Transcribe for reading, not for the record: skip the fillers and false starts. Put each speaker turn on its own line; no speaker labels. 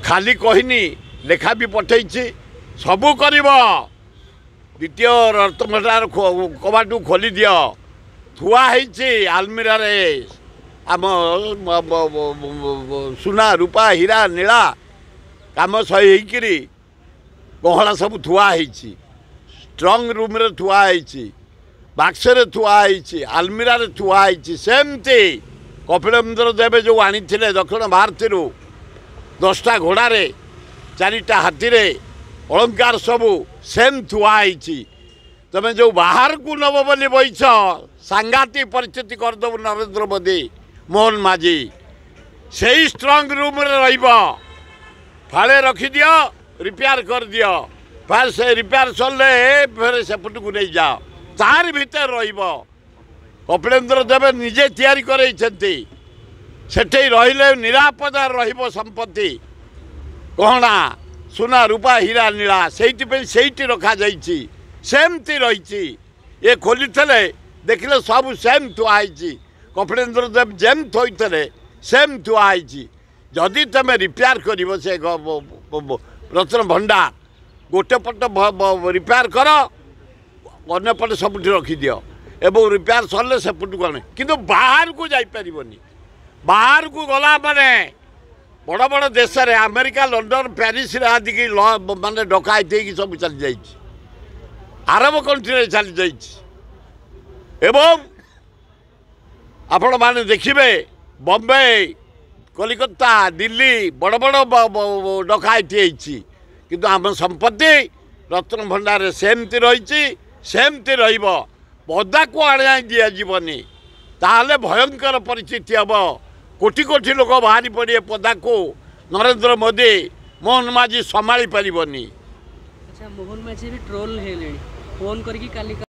खाली कहनी लेखा भी पठे सबू कर द्वितीय रत्नभंडार कबाट खोली दि थुआ आलमीरा रे आम सुना रूपा हीरा नीला काम सही गहला सब थुआ स्ट्रंग रूम रे थुआ बाक्स रे थुआ आलमीरा रे थुआ सेमती कपिलेन्द्र देव जो आनी दक्षिण भारत 10टा घोड़ा रे 4टा हाथी रे अलंकार सबू सेम थुआई तमें जो बाहर को नब बोली बैस सांघाती परिस्थिति करदेव नरेंद्र मोदी मोहन माझी से स्ट्रंग रूम रे फाड़े रखिदि रिपेयर कर दियो फिर से रिपेयर सरले फिर सेपट को नहीं जाओ तार भीतर कपिलेन्द्र देव निजे तैयारी करते रहिले निरापद संपत्ति गहना सुना रूपा हीरा नीला से रखा सेमती रही ये खोली देखिले सब सेम थुआई कपिलेन्द्र देव जेम थोड़े सेम थुआई जदि तुम रिपेयर कर से रत्न भंडार गोटे पट रिपेयर कर अन्य पटे सब रखिदि एवं रिपेयर सरले सेपट कौन कि बाहर को जापर बाहर को गला माने बड़ बड़ देश रे अमेरिका लंडन पेरिस आदि की माने डकायती सब चली जाइए अरब कंट्री चली जाइए एवं आपण माने देखिए बम्बे कलिकता दिल्ली बड़ बड़ डकायती किंतु आम संपत्ति रत्न भंडार सेमती रही सेमती रदा को आने दिज्वनी ताहले भयंकर परिस्थिति हम कोटी कोटी लोक बाहरी पड़े पदा को नरेंद्र मोदी मोहन माझी संभाली पारनी।
अच्छा मोहन माझी भी ट्रोल है फोन करके